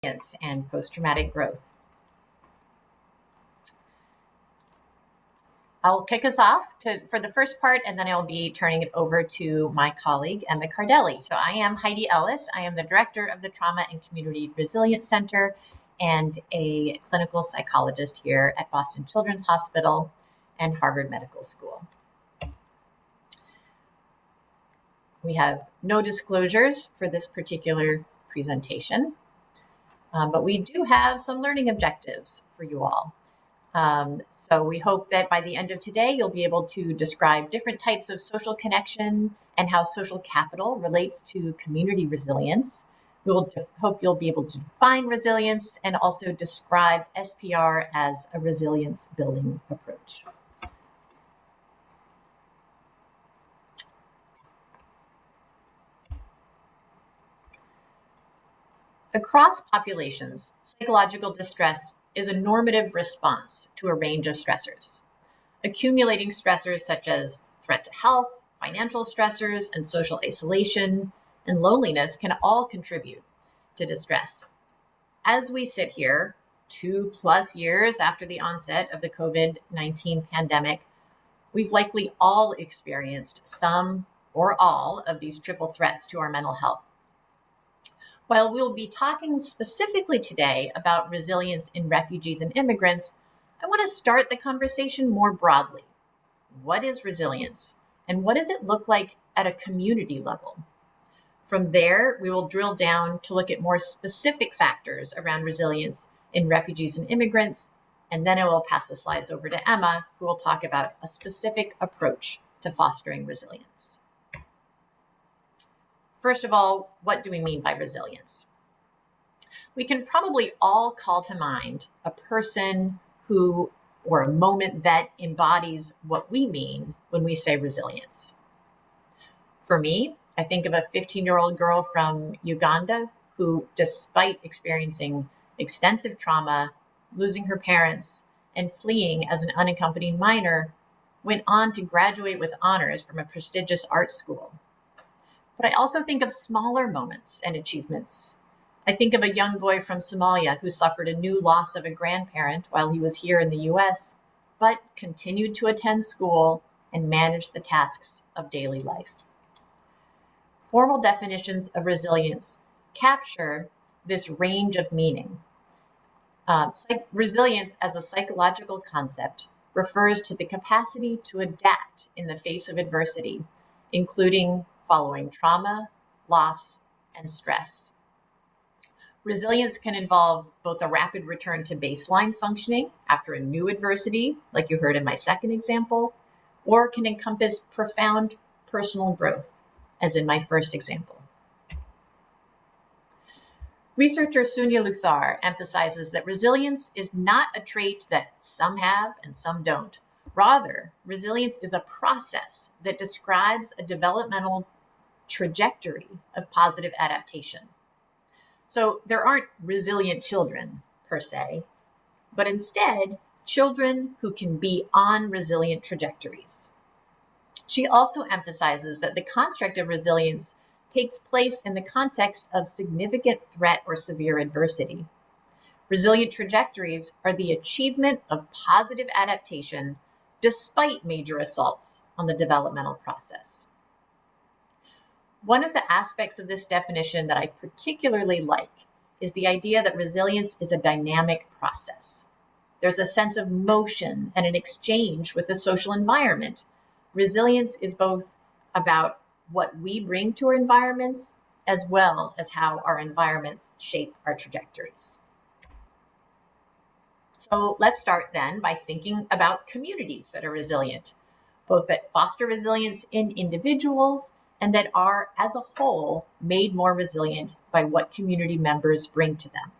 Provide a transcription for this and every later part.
and post-traumatic growth. I'll kick us off for the first part, and then I'll be turning it over to my colleague, Emma Cardelli. So I am Heidi Ellis. I am the director of the Trauma and Community Resilience Center and a clinical psychologist here at Boston Children's Hospital and Harvard Medical School. We have no disclosures for this particular presentation, but we do have some learning objectives for you all. So we hope that by the end of today, you'll be able to describe different types of social connection and how social capital relates to community resilience. We will hope you'll be able to define resilience and also describe SPR as a resilience building approach. Across populations, psychological distress is a normative response to a range of stressors. Accumulating stressors such as threat to health, financial stressors, and social isolation and loneliness can all contribute to distress. As we sit here, 2+ years after the onset of the COVID-19 pandemic, we've likely all experienced some or all of these triple threats to our mental health. While we'll be talking specifically today about resilience in refugees and immigrants, I want to start the conversation more broadly. What is resilience, and what does it look like at a community level? From there, we will drill down to look at more specific factors around resilience in refugees and immigrants, and then I will pass the slides over to Emma, who will talk about a specific approach to fostering resilience. First of all, what do we mean by resilience? We can probably all call to mind a person who, or a moment that embodies what we mean when we say resilience. For me, I think of a 15-year-old girl from Uganda who, despite experiencing extensive trauma, losing her parents, and fleeing as an unaccompanied minor, went on to graduate with honors from a prestigious art school. But I also think of smaller moments and achievements. I think of a young boy from Somalia who suffered a new loss of a grandparent while he was here in the US, but continued to attend school and manage the tasks of daily life. Formal definitions of resilience capture this range of meaning. Resilience as a psychological concept refers to the capacity to adapt in the face of adversity, including following trauma, loss, and stress. Resilience can involve both a rapid return to baseline functioning after a new adversity, like you heard in my second example, or can encompass profound personal growth, as in my first example. Researcher Sunya Luthar emphasizes that resilience is not a trait that some have and some don't. Rather, resilience is a process that describes a developmental trajectory of positive adaptation. So there aren't resilient children per se, but instead children who can be on resilient trajectories. She also emphasizes that the construct of resilience takes place in the context of significant threat or severe adversity. Resilient trajectories are the achievement of positive adaptation despite major assaults on the developmental process. One of the aspects of this definition that I particularly like is the idea that resilience is a dynamic process. There's a sense of motion and an exchange with the social environment. Resilience is both about what we bring to our environments as well as how our environments shape our trajectories. So let's start then by thinking about communities that are resilient, both that foster resilience in individuals and that are, as a whole, made more resilient by what community members bring to them.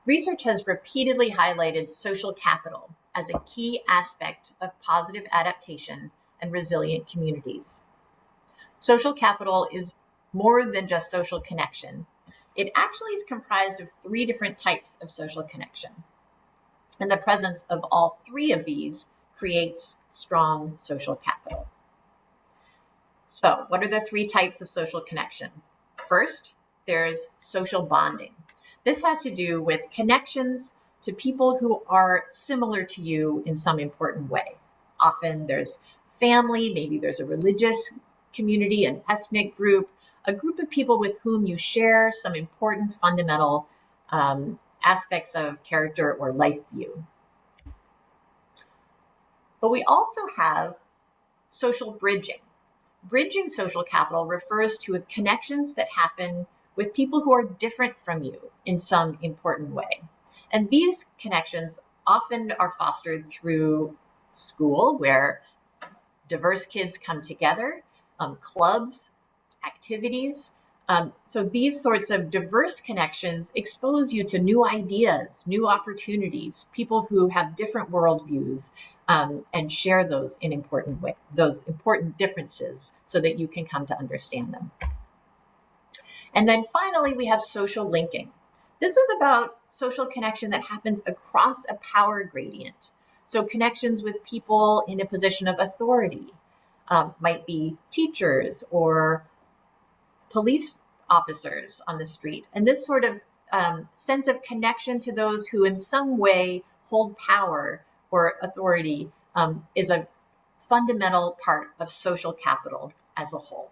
Research has repeatedly highlighted social capital as a key aspect of positive adaptation and resilient communities. Social capital is more than just social connection. It actually is comprised of 3 different types of social connection. And the presence of all 3 of these creates strong social capital. So what are the 3 types of social connection? First, there's social bonding. This has to do with connections to people who are similar to you in some important way. Often there's family, maybe there's a religious community, an ethnic group, a group of people with whom you share some important fundamental aspects of character or life view. But we also have social bridging. Bridging social capital refers to connections that happen with people who are different from you in some important way. And these connections often are fostered through school, where diverse kids come together, clubs, activities. So these sorts of diverse connections expose you to new ideas, new opportunities, people who have different worldviews, and share those in important ways, those important differences, so that you can come to understand them. And then finally, we have social linking. This is about social connection that happens across a power gradient. So connections with people in a position of authority, might be teachers or police officers on the street. And this sort of sense of connection to those who in some way hold power or authority is a fundamental part of social capital as a whole.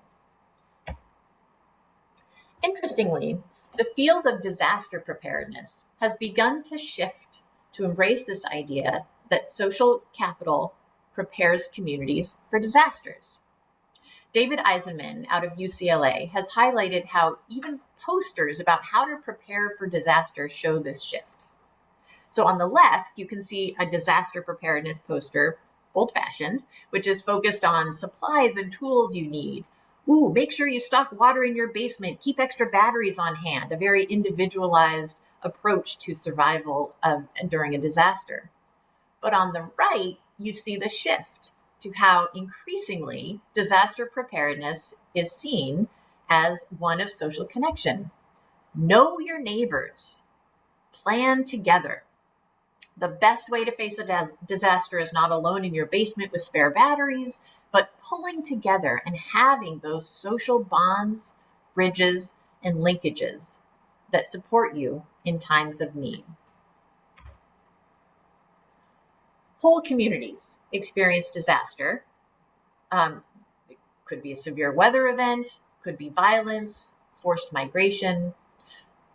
Interestingly, the field of disaster preparedness has begun to shift to embrace this idea that social capital prepares communities for disasters. David Eisenman out of UCLA has highlighted how even posters about how to prepare for disaster show this shift. So on the left, you can see a disaster preparedness poster, old-fashioned, which is focused on supplies and tools you need. Ooh, make sure you stock water in your basement, keep extra batteries on hand, a very individualized approach to survival during a disaster. But on the right, you see the shift to how increasingly disaster preparedness is seen as one of social connection. Know your neighbors, plan together. The best way to face a disaster is not alone in your basement with spare batteries, but pulling together and having those social bonds, bridges, and linkages that support you in times of need. Whole communities experience disaster. It could be a severe weather event, could be violence, forced migration.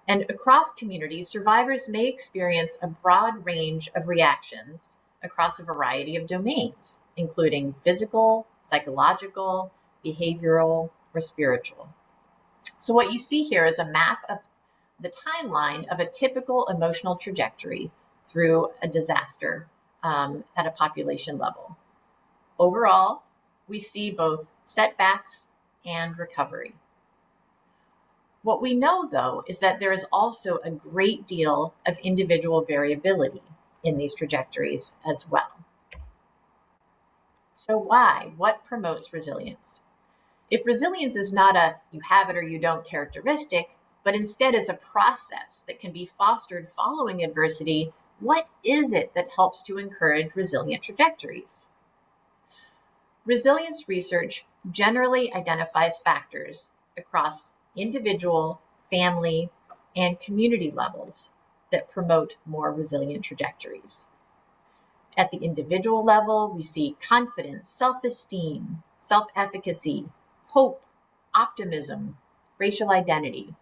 And across communities, survivors may experience a broad range of reactions across a variety of domains, including physical, psychological, behavioral, or spiritual. So what you see here is a map of the timeline of a typical emotional trajectory through a disaster at a population level. Overall, we see both setbacks and recovery. What we know, though, is that there is also a great deal of individual variability in these trajectories as well. So why? What promotes resilience? If resilience is not a you have it or you don't characteristic, but instead is a process that can be fostered following adversity, what is it that helps to encourage resilient trajectories? Resilience research generally identifies factors across individual, family, and community levels that promote more resilient trajectories. At the individual level, we see confidence, self-esteem, self-efficacy, hope, optimism, racial identity.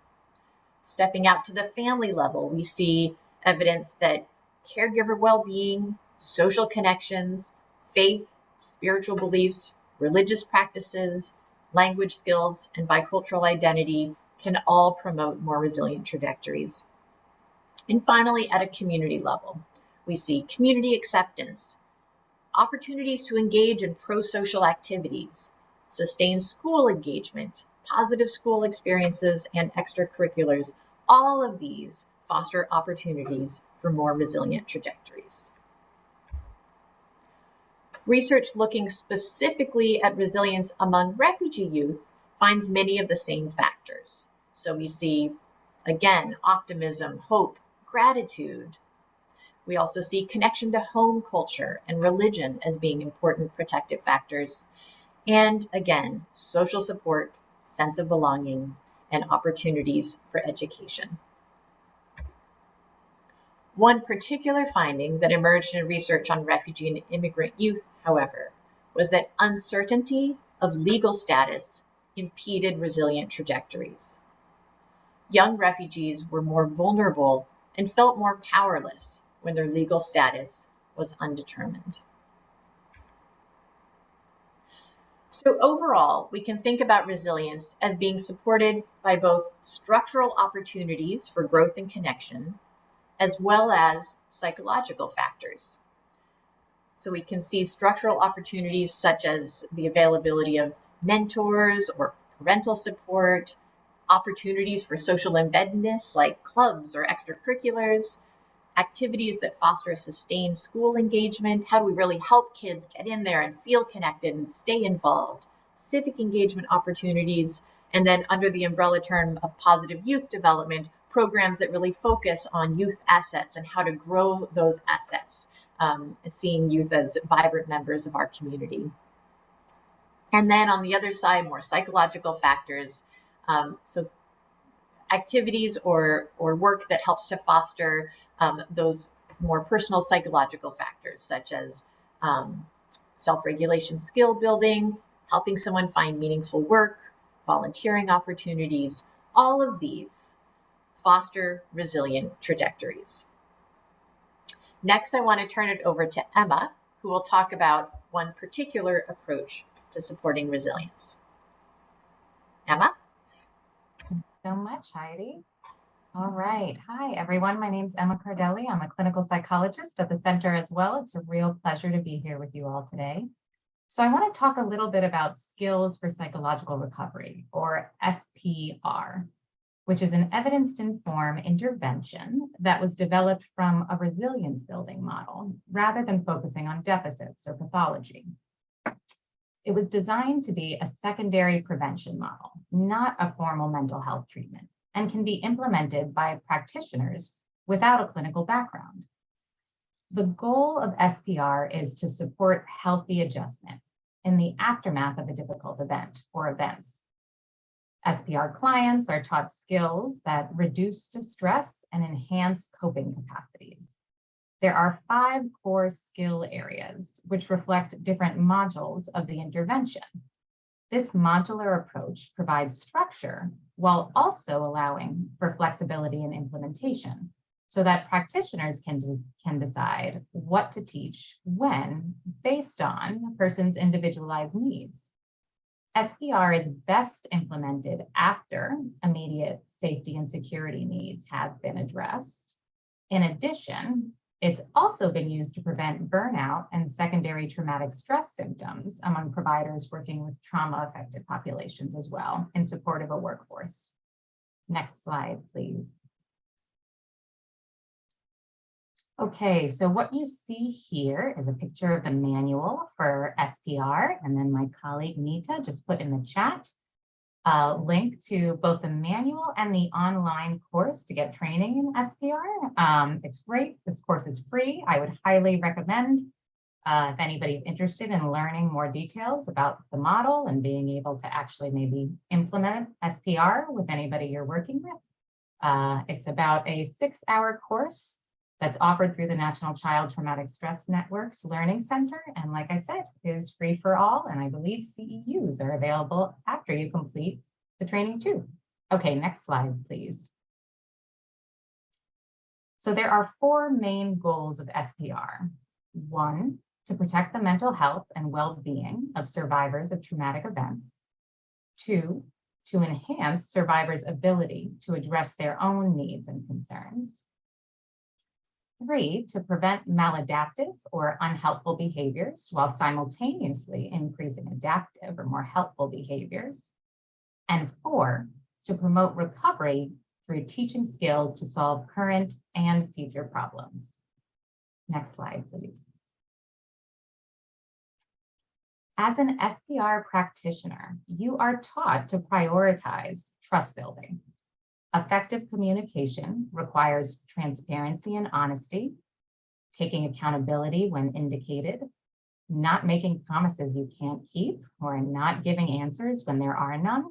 Stepping out to the family level, we see evidence that caregiver well-being, social connections, faith, spiritual beliefs, religious practices, language skills, and bicultural identity can all promote more resilient trajectories. And finally, at a community level, we see community acceptance, opportunities to engage in pro-social activities, sustained school engagement, positive school experiences, and extracurriculars. All of these foster opportunities for more resilient trajectories. Research looking specifically at resilience among refugee youth finds many of the same factors. So we see, again, optimism, hope, gratitude. We also see connection to home culture and religion as being important protective factors. And again, social support, sense of belonging, and opportunities for education. One particular finding that emerged in research on refugee and immigrant youth, however, was that uncertainty of legal status impeded resilient trajectories. Young refugees were more vulnerable and felt more powerless when their legal status was undetermined. So overall, we can think about resilience as being supported by both structural opportunities for growth and connection, as well as psychological factors. So we can see structural opportunities such as the availability of mentors or parental support, opportunities for social embeddedness like clubs or extracurriculars, activities that foster sustained school engagement. How do we really help kids get in there and feel connected and stay involved? Civic engagement opportunities, and then under the umbrella term of positive youth development, programs that really focus on youth assets and how to grow those assets, and seeing youth as vibrant members of our community. And then on the other side, more psychological factors. So activities or work that helps to foster those more personal psychological factors, such as self-regulation, skill building, helping someone find meaningful work, volunteering opportunities. All of these foster resilient trajectories. Next, I want to turn it over to Emma, who will talk about one particular approach to supporting resilience. Emma? So much, Heidi. All right. Hi, everyone. My name is Emma Cardelli. I'm a clinical psychologist at the center as well. It's a real pleasure to be here with you all today. So I want to talk a little bit about skills for psychological recovery, or SPR, which is an evidence-informed intervention that was developed from a resilience building model rather than focusing on deficits or pathology. It was designed to be a secondary prevention model, not a formal mental health treatment, and can be implemented by practitioners without a clinical background. The goal of SPR is to support healthy adjustment in the aftermath of a difficult event or events. SPR clients are taught skills that reduce distress and enhance coping capacities. There are 5 core skill areas, which reflect different modules of the intervention. This modular approach provides structure while also allowing for flexibility in implementation so that practitioners can decide what to teach when based on a person's individualized needs. SPR is best implemented after immediate safety and security needs have been addressed. In addition, it's also been used to prevent burnout and secondary traumatic stress symptoms among providers working with trauma-affected populations as well in support of a workforce. Next slide, please. Okay, so what you see here is a picture of the manual for SPR, and then my colleague Nita just put in the chat a link to both the manual and the online course to get training in SPR. It's great. This course is free. I would highly recommend if anybody's interested in learning more details about the model and being able to actually maybe implement SPR with anybody you're working with. It's about a 6-hour course that's offered through the National Child Traumatic Stress Network's Learning Center. And like I said, is free for all. And I believe CEUs are available after you complete the training too. Okay, next slide, please. So there are 4 main goals of SPR. 1, to protect the mental health and well-being of survivors of traumatic events. 2, to enhance survivors' ability to address their own needs and concerns. 3, to prevent maladaptive or unhelpful behaviors while simultaneously increasing adaptive or more helpful behaviors. And 4, to promote recovery through teaching skills to solve current and future problems. Next slide, please. As an SPR practitioner, you are taught to prioritize trust building. Effective communication requires transparency and honesty, taking accountability when indicated, not making promises you can't keep, or not giving answers when there are none.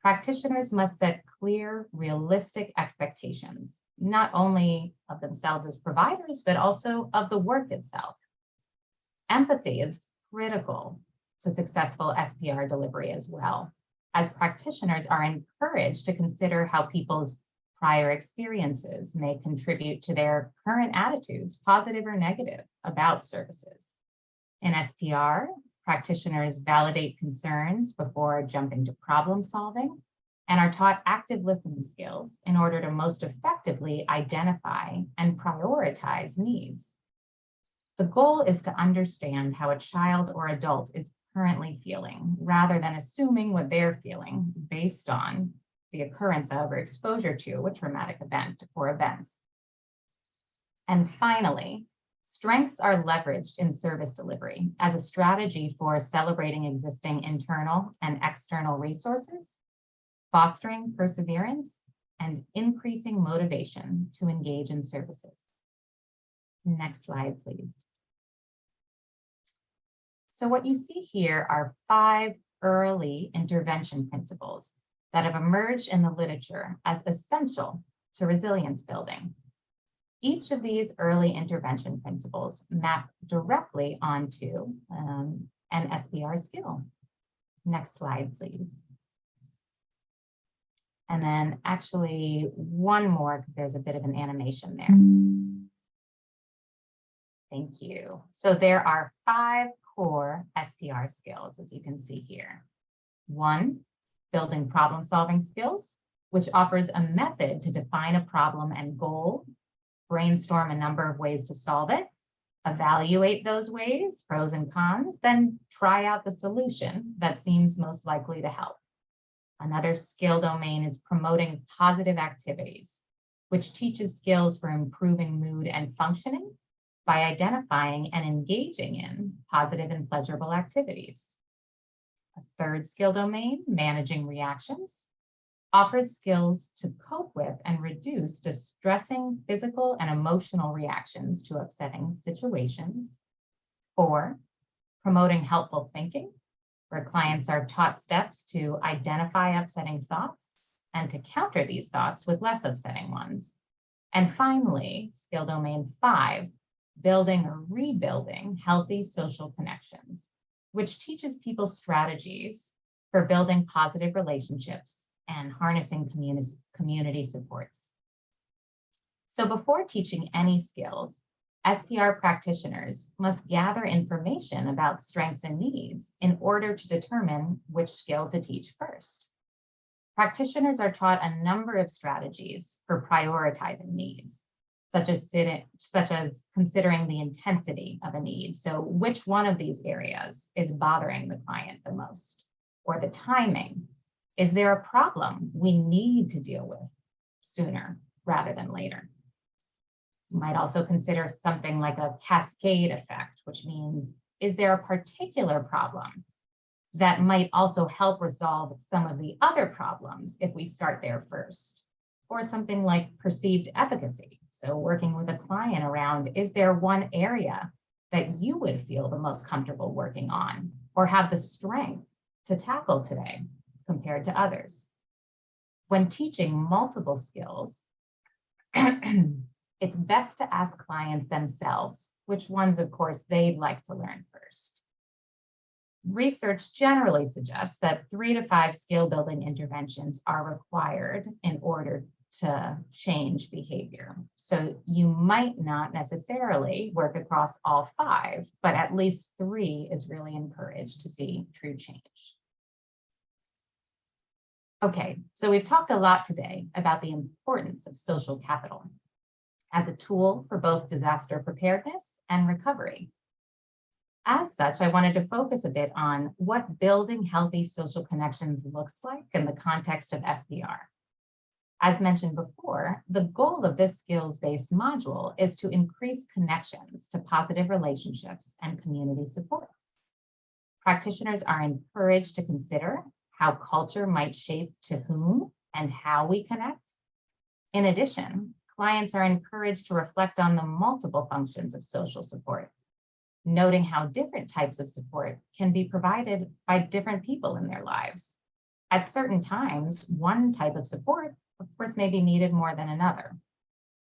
Practitioners must set clear, realistic expectations, not only of themselves as providers, but also of the work itself. Empathy is critical to successful SPR delivery as well, as practitioners are encouraged to consider how people's prior experiences may contribute to their current attitudes, positive or negative, about services. In SPR, practitioners validate concerns before jumping to problem solving and are taught active listening skills in order to most effectively identify and prioritize needs. The goal is to understand how a child or adult is currently feeling, rather than assuming what they're feeling based on the occurrence of or exposure to a traumatic event or events. And finally, strengths are leveraged in service delivery as a strategy for celebrating existing internal and external resources, fostering perseverance, and increasing motivation to engage in services. Next slide, please. So what you see here are 5 early intervention principles that have emerged in the literature as essential to resilience building. Each of these early intervention principles map directly onto an SPR skill. Next slide, please. And then actually one more, because there's a bit of an animation there. Thank you. So there are 5 core SPR skills, as you can see here. 1, building problem-solving skills, which offers a method to define a problem and goal, brainstorm a number of ways to solve it, evaluate those ways, pros and cons, then try out the solution that seems most likely to help. Another skill domain is promoting positive activities, which teaches skills for improving mood and functioning by identifying and engaging in positive and pleasurable activities. A third skill domain, managing reactions, offers skills to cope with and reduce distressing physical and emotional reactions to upsetting situations. 4, promoting helpful thinking, where clients are taught steps to identify upsetting thoughts and to counter these thoughts with less upsetting ones. And finally, skill domain 5, building or rebuilding healthy social connections, which teaches people strategies for building positive relationships and harnessing community supports. So before teaching any skills, SPR practitioners must gather information about strengths and needs in order to determine which skill to teach first. Practitioners are taught a number of strategies for prioritizing needs, such as considering the intensity of a need. So which one of these areas is bothering the client the most? Or the timing. Is there a problem we need to deal with sooner rather than later? You might also consider something like a cascade effect, which means, is there a particular problem that might also help resolve some of the other problems if we start there first? Or something like perceived efficacy. So working with a client around, is there one area that you would feel the most comfortable working on or have the strength to tackle today compared to others? When teaching multiple skills, it's best to ask clients themselves which ones, of course, they'd like to learn first. Research generally suggests that 3 to 5 skill building interventions are required in order to change behavior. So you might not necessarily work across all 5, but at least 3 is really encouraged to see true change. Okay, so we've talked a lot today about the importance of social capital as a tool for both disaster preparedness and recovery. As such, I wanted to focus a bit on what building healthy social connections looks like in the context of SPR. As mentioned before, the goal of this skills-based module is to increase connections to positive relationships and community supports. Practitioners are encouraged to consider how culture might shape to whom and how we connect. In addition, clients are encouraged to reflect on the multiple functions of social support, noting how different types of support can be provided by different people in their lives. At certain times, one type of support, of course, may be needed more than another.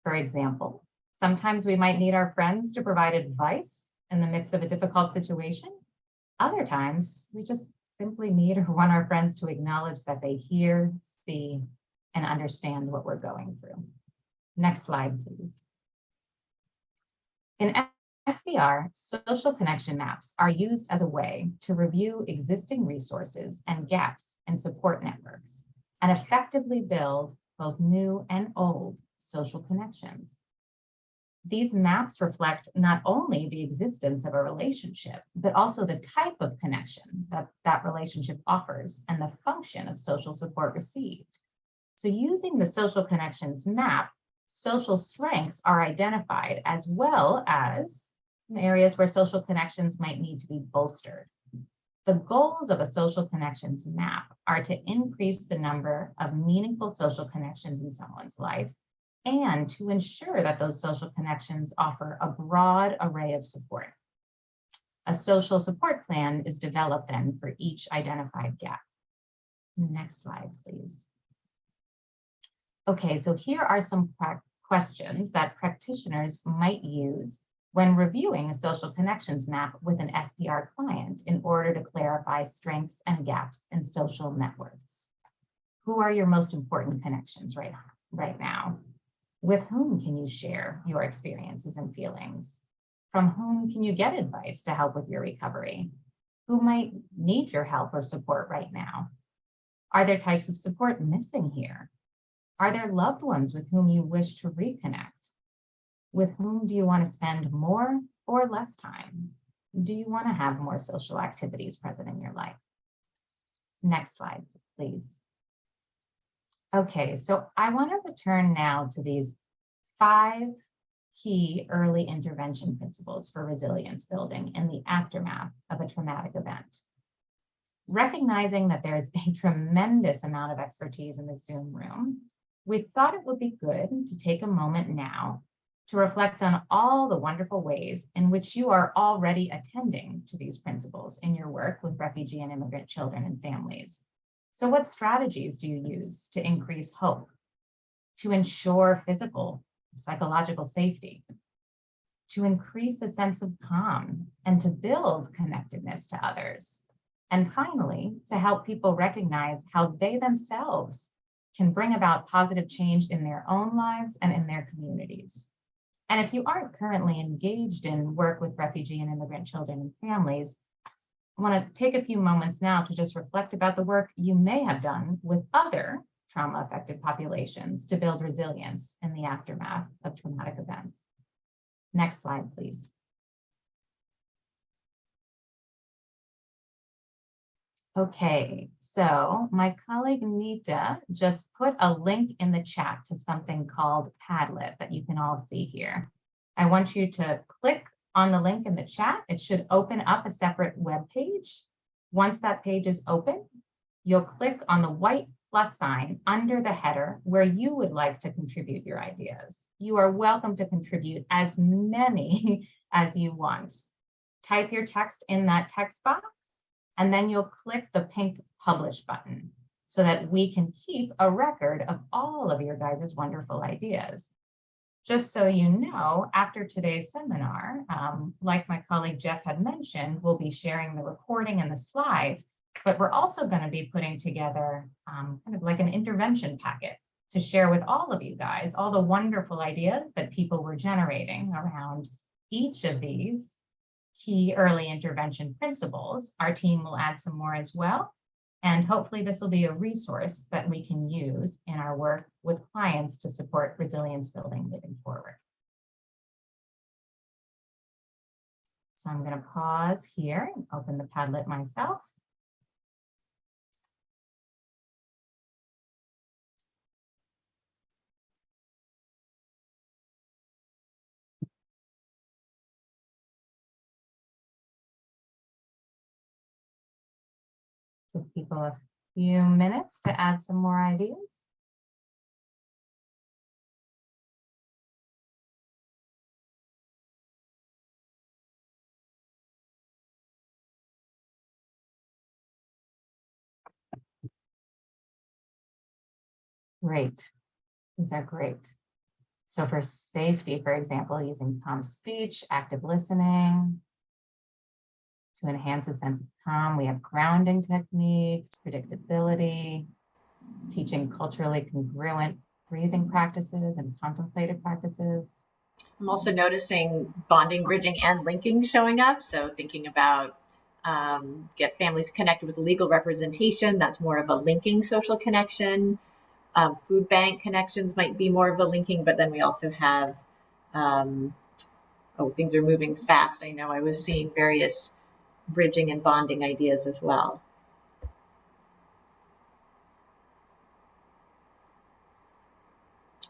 For example, sometimes we might need our friends to provide advice in the midst of a difficult situation. Other times, we just simply need or want our friends to acknowledge that they hear, see, and understand what we're going through. Next slide, please. In SBR, social connection maps are used as a way to review existing resources and gaps in support networks and effectively build both new and old social connections. These maps reflect not only the existence of a relationship, but also the type of connection that that relationship offers and the function of social support received. So using the social connections map, social strengths are identified as well as areas where social connections might need to be bolstered. The goals of a social connections map are to increase the number of meaningful social connections in someone's life and to ensure that those social connections offer a broad array of support. A social support plan is developed then for each identified gap. Next slide, please. Okay, so here are some questions that practitioners might use when reviewing a social connections map with an SPR client in order to clarify strengths and gaps in social networks. Who are your most important connections right now? With whom can you share your experiences and feelings? From whom can you get advice to help with your recovery? Who might need your help or support right now? Are there types of support missing here? Are there loved ones with whom you wish to reconnect? With whom do you want to spend more or less time? Do you want to have more social activities present in your life? Next slide, please. Okay, so I want to return now to these 5 key early intervention principles for resilience building in the aftermath of a traumatic event. Recognizing that there's a tremendous amount of expertise in the Zoom room, we thought it would be good to take a moment now to reflect on all the wonderful ways in which you are already attending to these principles in your work with refugee and immigrant children and families. So what strategies do you use to increase hope, to ensure physical, psychological safety, to increase a sense of calm, and to build connectedness to others? And finally, to help people recognize how they themselves can bring about positive change in their own lives and in their communities. And if you aren't currently engaged in work with refugee and immigrant children and families, I want to take a few moments now to just reflect about the work you may have done with other trauma-affected populations to build resilience in the aftermath of traumatic events. Next slide, please. Okay, so my colleague Nita just put a link in the chat to something called Padlet that you can all see here. I want you to click on the link in the chat. It should open up a separate web page. Once that page is open, you'll click on the white plus sign under the header where you would like to contribute your ideas. You are welcome to contribute as many as you want. Type your text in that text box, and then you'll click the pink publish button so that we can keep a record of all of your guys' wonderful ideas. Just so you know, after today's seminar, like my colleague Jeff had mentioned, we'll be sharing the recording and the slides, but we're also going to be putting together kind of like an intervention packet to share with all of you guys, all the wonderful ideas that people were generating around each of these key early intervention principles. Our team will add some more as well. And hopefully this will be a resource that we can use in our work with clients to support resilience building moving forward. So I'm going to pause here and open the Padlet myself. Give people a few minutes to add some more ideas. Great. These are great. So for safety, for example, using calm speech, active listening to enhance a sense of calm, we have grounding techniques, predictability, teaching culturally congruent breathing practices and contemplative practices. I'm also noticing bonding, bridging, and linking showing up. So thinking about get families connected with legal representation. That's more of a linking social connection. Food bank connections might be more of a linking, but then we also have, things are moving fast. I know I was seeing various bridging and bonding ideas as well.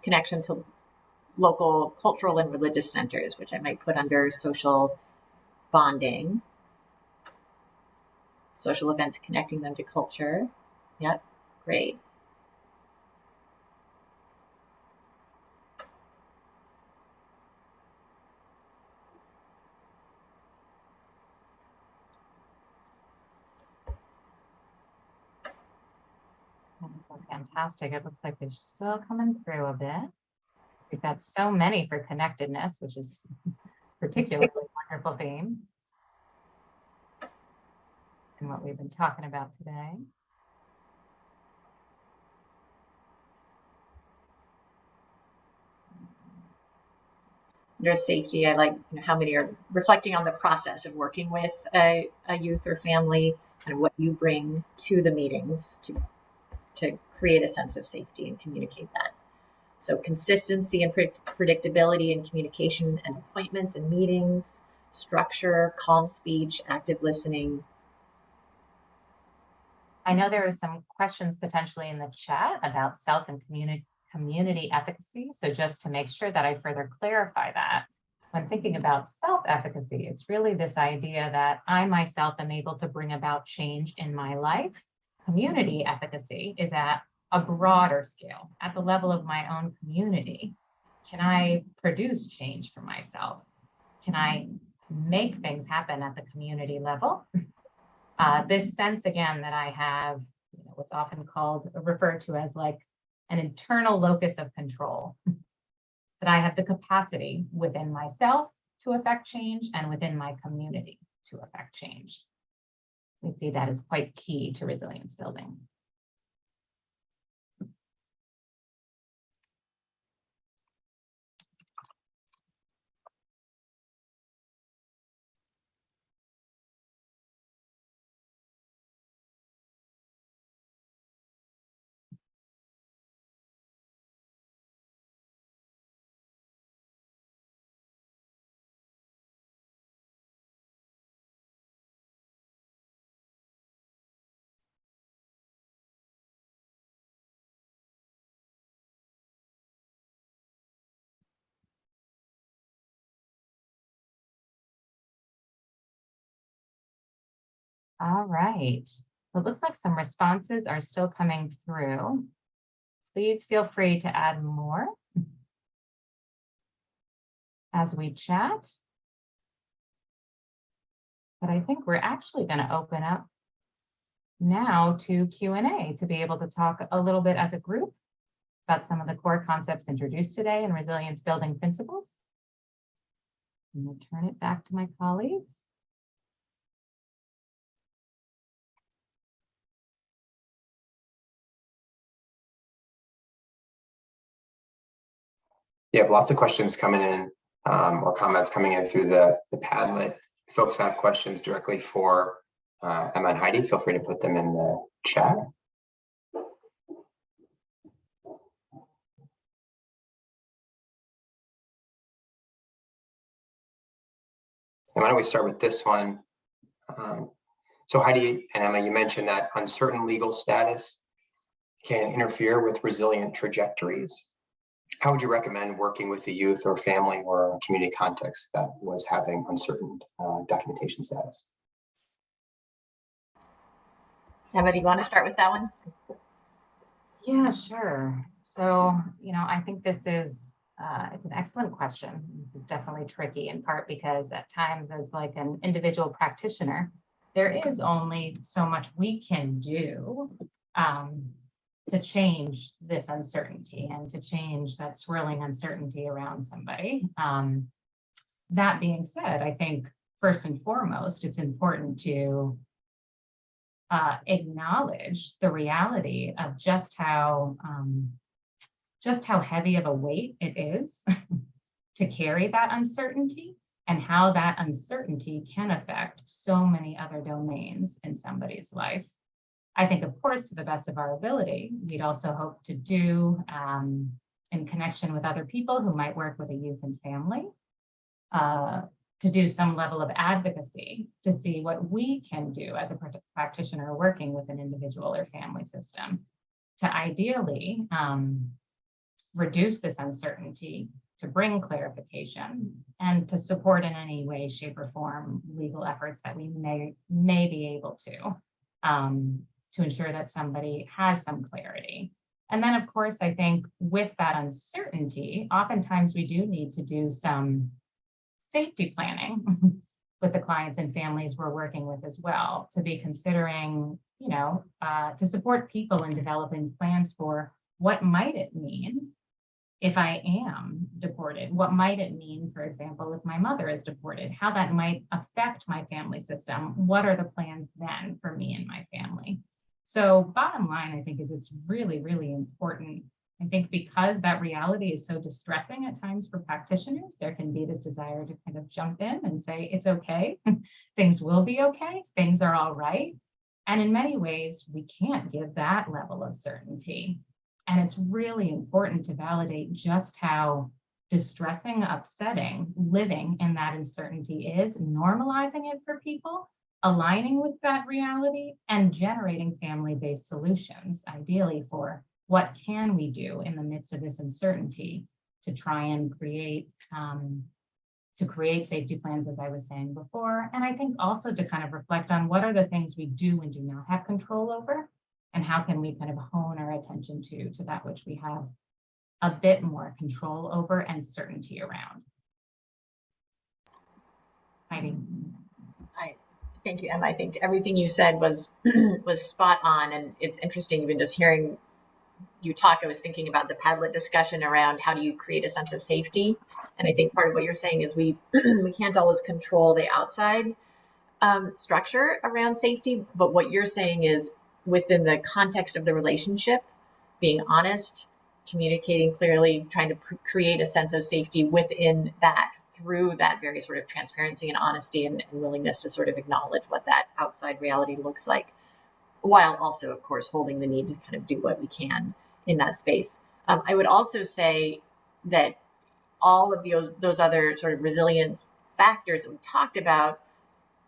Connection to local cultural and religious centers, which I might put under social bonding. Social events connecting them to culture. Yep, great. That's so fantastic. It looks like they're still coming through a bit. We've got so many for connectedness, which is particularly wonderful theme and what we've been talking about today. Under safety, I like how many are reflecting on the process of working with a youth or family, and what you bring to the meetings to create a sense of safety and communicate that. So consistency and predictability in communication and appointments and meetings, structure, calm speech, active listening. I know there are some questions potentially in the chat about self and community efficacy. So just to make sure that I further clarify that, when thinking about self-efficacy, it's really this idea that I myself am able to bring about change in my life. Community efficacy is at a broader scale, at the level of my own community. Can I produce change for myself? Can I make things happen at the community level? This sense, again, that I have, what's often referred to as like an internal locus of control, that I have the capacity within myself to affect change and within my community to affect change. We see that as quite key to resilience building. All right. So it looks like some responses are still coming through. Please feel free to add more as we chat. But I think we're actually going to open up now to Q&A to be able to talk a little bit as a group about some of the core concepts introduced today in resilience building principles. I'm going to turn it back to my colleagues. You have lots of questions coming in or comments coming in through the Padlet. If folks have questions directly for Emma and Heidi, feel free to put them in the chat. And why don't we start with this one? So Heidi and Emma, you mentioned that uncertain legal status can interfere with resilient trajectories. How would you recommend working with a youth or family or a community context that was having uncertain documentation status? Emma, do you want to start with that one? Yeah, sure. So, I think this is, it's an excellent question. This is definitely tricky, in part because at times as like an individual practitioner, there is only so much we can do to change this uncertainty and to change that swirling uncertainty around somebody. That being said, I think first and foremost, it's important to acknowledge the reality of just how heavy of a weight it is to carry that uncertainty, and how that uncertainty can affect so many other domains in somebody's life. I think, of course, to the best of our ability, we'd also hope to do in connection with other people who might work with a youth and family, to do some level of advocacy to see what we can do as a practitioner working with an individual or family system to ideally reduce this uncertainty, to bring clarification, and to support in any way, shape, or form legal efforts that we may be able to ensure that somebody has some clarity. And then, of course, I think with that uncertainty, oftentimes we do need to do some safety planning with the clients and families we're working with as well, to be considering, to support people in developing plans for what might it mean if I am deported? What might it mean, for example, if my mother is deported, how that might affect my family system? What are the plans then for me and my family? So bottom line, I think, is it's really, really important. I think because that reality is so distressing at times for practitioners, there can be this desire to kind of jump in and say, it's okay, things will be okay, things are all right. And in many ways, we can't give that level of certainty. And it's really important to validate just how distressing, upsetting living in that uncertainty is, normalizing it for people, aligning with that reality, and generating family-based solutions, ideally for what can we do in the midst of this uncertainty to try and create safety plans, as I was saying before. And I think also to kind of reflect on what are the things we do and do not have control over, and how can we kind of hone our attention to that which we have a bit more control over and certainty around. Heidi. Thank you, Emma. I think everything you said was was spot on, and it's interesting even just hearing you talk. I was thinking about the Padlet discussion around how do you create a sense of safety, and I think part of what you're saying is we can't always control the outside structure around safety, but what you're saying is within the context of the relationship, being honest, communicating clearly, trying to create a sense of safety within that, through that very sort of transparency and honesty and willingness to sort of acknowledge what that outside reality looks like, while also, of course, holding the need to kind of do what we can in that space. I would also say that all of those other sort of resilience factors that we talked about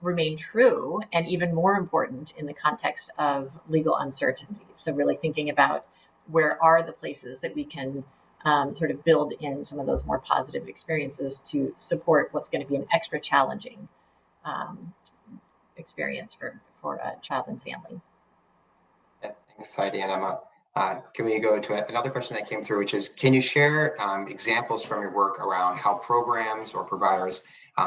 remain true, and even more important in the context of legal uncertainty. So really thinking about where are the places that we can sort of build in some of those more positive experiences to support what's going to be an extra challenging experience for a child and family. Yeah, thanks, Heidi and Emma. Can we go to another question that came through, which is, can you share examples from your work around how programs or providers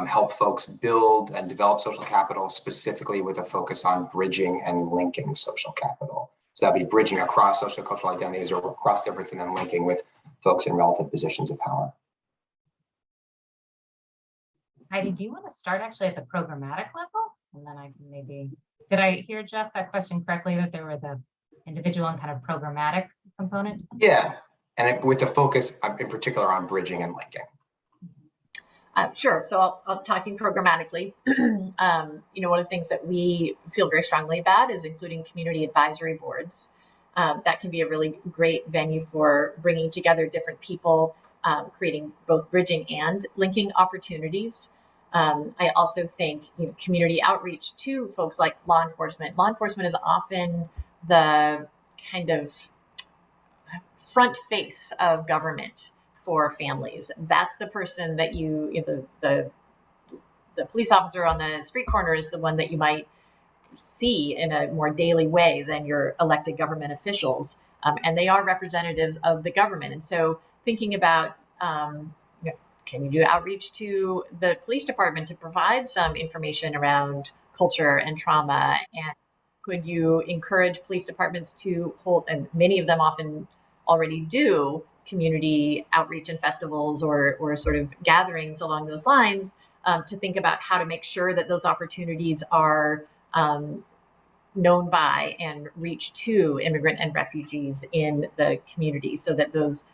help folks build and develop social capital, specifically with a focus on bridging and linking social capital? So that'd be bridging across social cultural identities or across difference, and then linking with folks in relative positions of power. Heidi, do you want to start actually at the programmatic level? And then I can maybe, did I hear, Jeff, that question correctly, that there was a individual and kind of programmatic component? Yeah, and with a focus in particular on bridging and linking. Sure. So I'll talking programmatically. One of the things that we feel very strongly about is including community advisory boards. That can be a really great venue for bringing together different people, creating both bridging and linking opportunities. I also think community outreach to folks like law enforcement. Law enforcement is often the kind of front face of government for families. That's the person that the police officer on the street corner is the one that you might see in a more daily way than your elected government officials. And they are representatives of the government. And so thinking about, can you do outreach to the police department to provide some information around culture and trauma and Could you encourage police departments to hold, and many of them often already do, community outreach and festivals or sort of gatherings along those lines, to think about how to make sure that those opportunities are known by and reach to immigrant and refugees in the community, so that those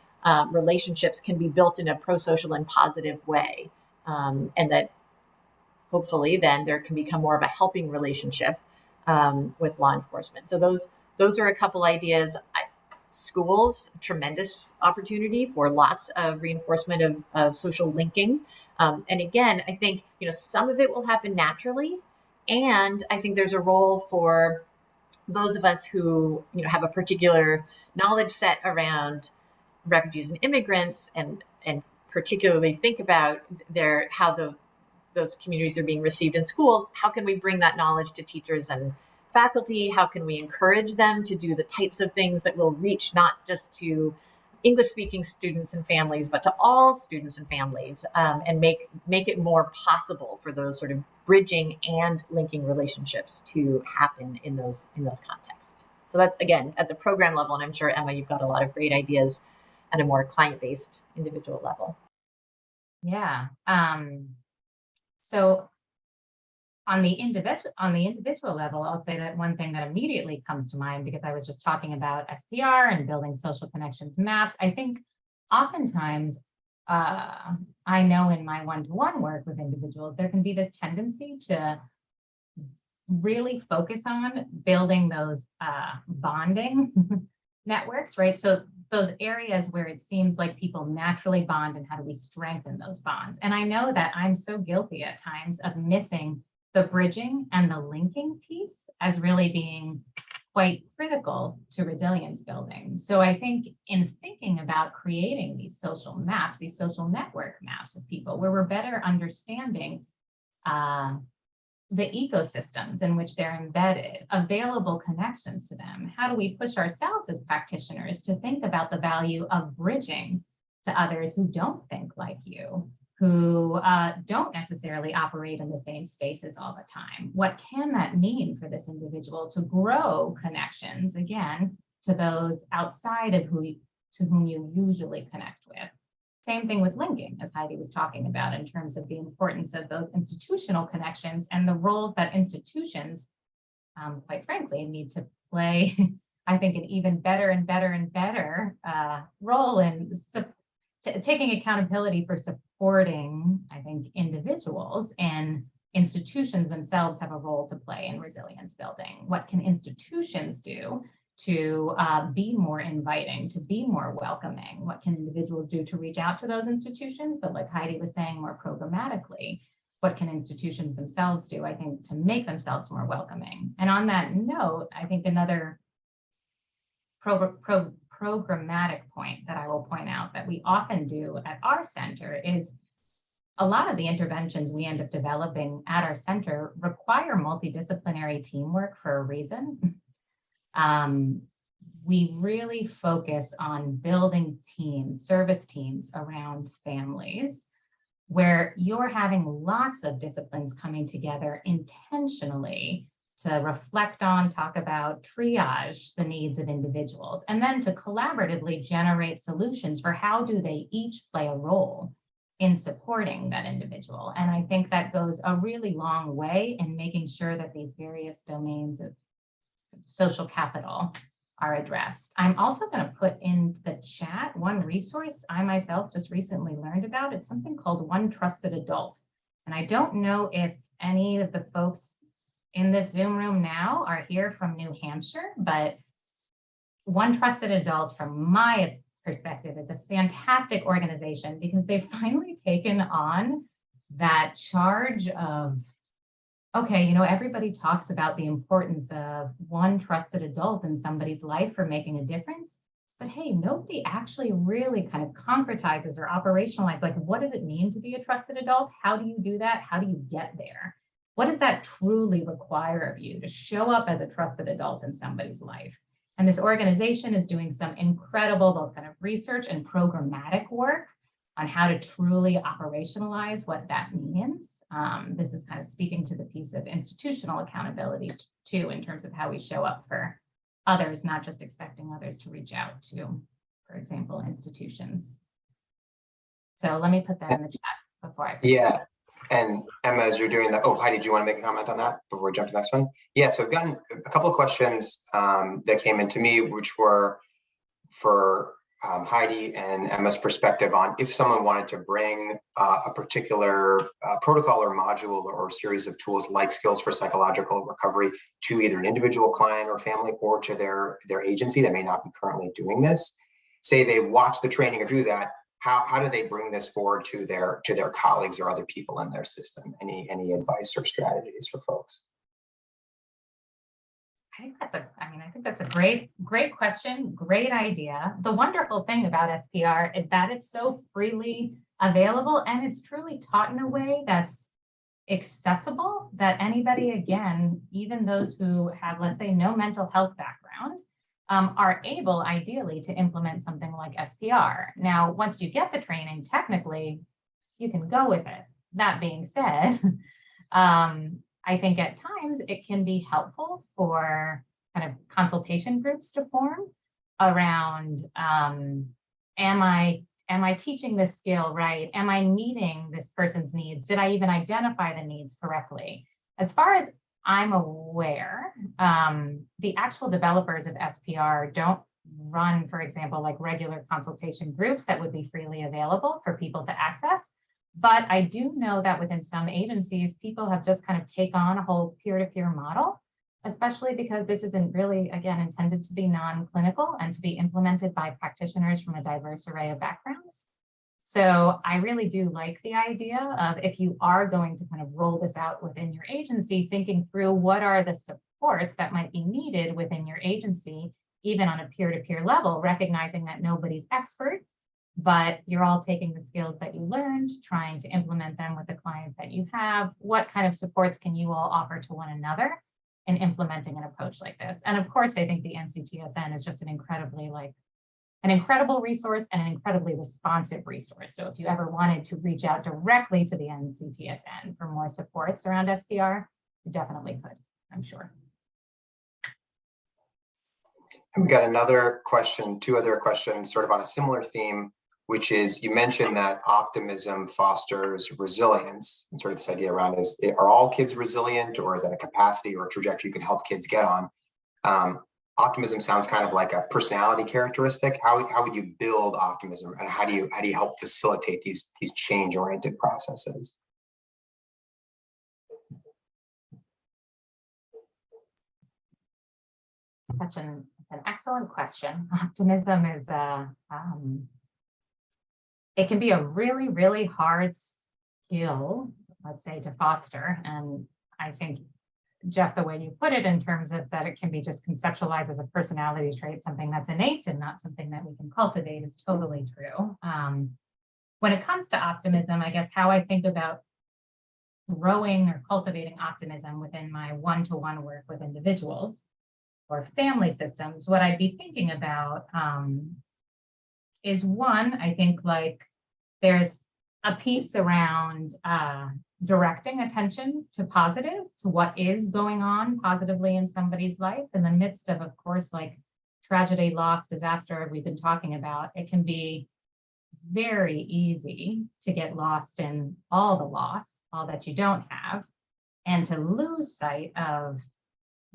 relationships can be built in a pro-social and positive way, and that hopefully then there can become more of a helping relationship with law enforcement. So those are a couple ideas. Schools, tremendous opportunity for lots of reinforcement of social linking. And again, I think, some of it will happen naturally. And I think there's a role for those of us who, have a particular knowledge set around refugees and immigrants, and particularly think about how those communities are being received in schools. How can we bring that knowledge to teachers and faculty? How can we encourage them to do the types of things that will reach not just to English-speaking students and families, but to all students and families, and make it more possible for those sort of bridging and linking relationships to happen in those contexts. So that's, again, at the program level, and I'm sure, Emma, you've got a lot of great ideas at a more client-based individual level. Yeah. So on the individual level, I'll say that one thing that immediately comes to mind, because I was just talking about SPR and building social connections maps. I think oftentimes, I know in my one-to-one work with individuals, there can be this tendency to really focus on building those bonding networks, right? So those areas where it seems like people naturally bond, and how do we strengthen those bonds? And I know that I'm so guilty at times of missing the bridging and the linking piece as really being quite critical to resilience building. So I think in thinking about creating these social maps, these social network maps of people, where we're better understanding the ecosystems in which they're embedded, available connections to them. How do we push ourselves as practitioners to think about the value of bridging to others who don't think like you, who don't necessarily operate in the same spaces all the time? What can that mean for this individual to grow connections, again, to those outside of to whom you usually connect with? Same thing with linking, as Heidi was talking about, in terms of the importance of those institutional connections and the roles that institutions, quite frankly, need to play, I think, an even better and better role in taking accountability for supporting, I think, individuals, and institutions themselves have a role to play in resilience building. What can institutions do to be more inviting, to be more welcoming? What can individuals do to reach out to those institutions? But like Heidi was saying, more programmatically, what can institutions themselves do, I think, to make themselves more welcoming? And on that note, I think another programmatic point that I will point out that we often do at our center is a lot of the interventions we end up developing at our center require multidisciplinary teamwork for a reason. We really focus on building teams, service teams around families, where you're having lots of disciplines coming together intentionally to reflect on, talk about, triage the needs of individuals, and then to collaboratively generate solutions for how do they each play a role in supporting that individual. And I think that goes a really long way in making sure that these various domains of social capital are addressed. I'm also going to put in the chat one resource I myself just recently learned about. It's something called One Trusted Adult. And I don't know if any of the folks in this Zoom room now are here from New Hampshire, but One Trusted Adult, from my perspective, is a fantastic organization because they've finally taken on that charge of, okay, everybody talks about the importance of one trusted adult in somebody's life for making a difference. But hey, nobody actually really kind of concretizes or operationalizes, like, what does it mean to be a trusted adult? How do you do that? How do you get there? What does that truly require of you to show up as a trusted adult in somebody's life? And this organization is doing some incredible, both kind of research and programmatic work on how to truly operationalize what that means. This is kind of speaking to the piece of institutional accountability too, in terms of how we show up for others, not just expecting others to reach out to, for example, institutions. So let me put that in the chat before I. Yeah. And Emma, as you're doing that, oh, Heidi, do you want to make a comment on that before we jump to the next one? Yeah, so I've gotten a couple of questions that came into me, which were for Heidi and Emma's perspective on if someone wanted to bring a particular protocol or module or series of tools like skills for psychological recovery to either an individual client or family or to their agency that may not be currently doing this. Say they watch the training or do that, how do they bring this forward to their colleagues or other people in their system? Any advice or strategies for folks? I think that's a great question, great idea. The wonderful thing about SPR is that it's so freely available and it's truly taught in a way that's accessible, that anybody, again, even those who have, let's say, no mental health background, are able ideally to implement something like SPR. Now, once you get the training, technically, you can go with it. That being said, I think at times it can be helpful for kind of consultation groups to form around, am I teaching this skill right? Am I meeting this person's needs? Did I even identify the needs correctly? As far as I'm aware, the actual developers of SPR don't run, for example, like regular consultation groups that would be freely available for people to access. But I do know that within some agencies, people have just kind of taken on a whole peer-to-peer model, especially because this isn't really, again, intended to be non-clinical and to be implemented by practitioners from a diverse array of backgrounds. So I really do like the idea of, if you are going to kind of roll this out within your agency, thinking through what are the supports that might be needed within your agency, even on a peer-to-peer level, recognizing that nobody's expert, but you're all taking the skills that you learned, trying to implement them with the clients that you have. What kind of supports can you all offer to one another in implementing an approach like this? And of course, I think the NCTSN is just an incredible resource and an incredibly responsive resource. So if you ever wanted to reach out directly to the NCTSN for more supports around SPR, you definitely could, I'm sure. And we got another question, two other questions sort of on a similar theme, which is, you mentioned that optimism fosters resilience, and sort of this idea around are all kids resilient, or is that a capacity or a trajectory you can help kids get on? Optimism sounds kind of like a personality characteristic. How would you build optimism, and how do you help facilitate these change-oriented processes? It's an excellent question. Optimism is it can be a really, really hard skill, let's say, to foster. And I think, Jeff, the way you put it in terms of that it can be just conceptualized as a personality trait, something that's innate and not something that we can cultivate, is totally true. When it comes to optimism, I guess how I think about growing or cultivating optimism within my one-to-one work with individuals or family systems, what I'd be thinking about is, one, I think, like, there's a piece around directing attention to what is going on positively in somebody's life in the midst of course, like tragedy, loss, disaster we've been talking about. It can be very easy to get lost in all the loss, all that you don't have, and to lose sight of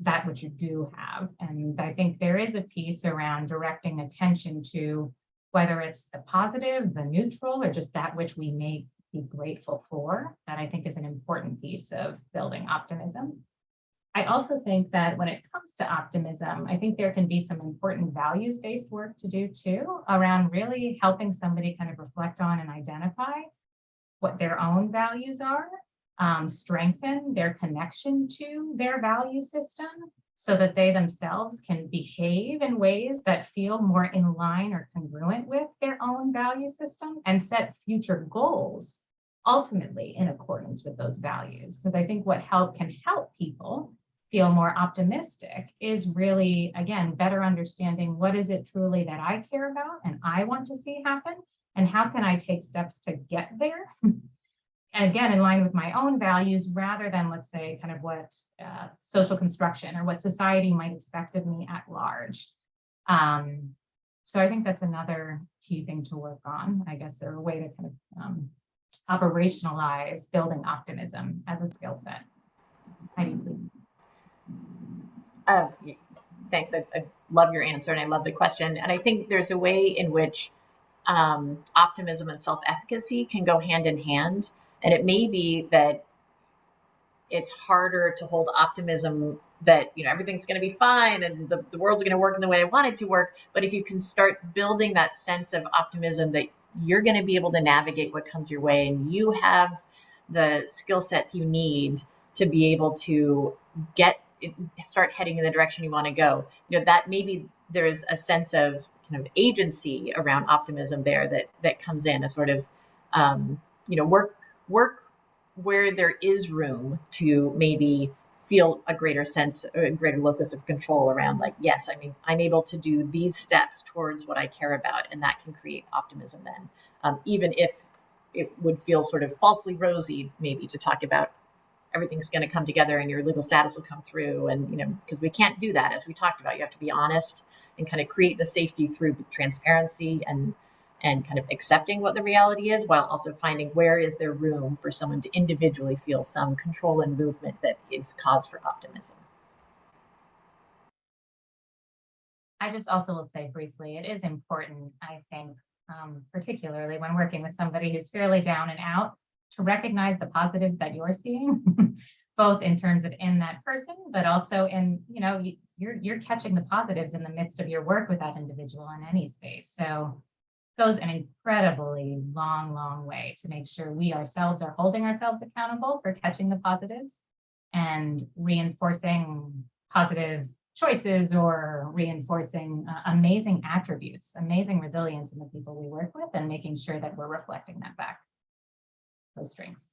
that which you do have. And I think there is a piece around directing attention to whether it's the positive, the neutral, or just that which we may be grateful for, that I think is an important piece of building optimism. I also think that when it comes to optimism, I think there can be some important values-based work to do too, around really helping somebody kind of reflect on and identify what their own values are, strengthen their connection to their value system so that they themselves can behave in ways that feel more in line or congruent with their own value system, and set future goals ultimately in accordance with those values. Because I think what can help people feel more optimistic is really, again, better understanding what is it truly that I care about and I want to see happen, and how can I take steps to get there again, in line with my own values, rather than, let's say, kind of what social construction or what society might expect of me at large. So I think that's another key thing to work on, I guess, or a way to kind of operationalize building optimism as a skill set. Heidi, please. Thanks. I love your answer and I love the question. And I think there's a way in which optimism and self-efficacy can go hand in hand. And it may be that it's harder to hold optimism that, you know, everything's going to be fine and the world's going to work in the way I want it to work. But if you can start building that sense of optimism that you're going to be able to navigate what comes your way and you have the skill sets you need to be able to start heading in the direction you want to go, you know, that maybe there's a sense of kind of agency around optimism there that comes in, a sort of, you know, work where there is room to maybe feel a greater sense, a greater locus of control around, like, yes, I mean, I'm able to do these steps towards what I care about, and that can create optimism then, even if it would feel sort of falsely rosy, maybe, to talk about everything's going to come together and your legal status will come through. And, you know, because we can't do that, as we talked about. You have to be honest and kind of create the safety through transparency and kind of accepting what the reality is, while also finding where is there room for someone to individually feel some control and movement that is cause for optimism. I just also will say briefly, it is important, I think, particularly when working with somebody who's fairly down and out, to recognize the positive that you're seeing, both in terms of in that person, but also in, you know, you're catching the positives in the midst of your work with that individual in any space. So it goes an incredibly long way to make sure we ourselves are holding ourselves accountable for catching the positives and reinforcing positive choices or reinforcing amazing attributes, amazing resilience in the people we work with, and making sure that we're reflecting that back. Those strengths.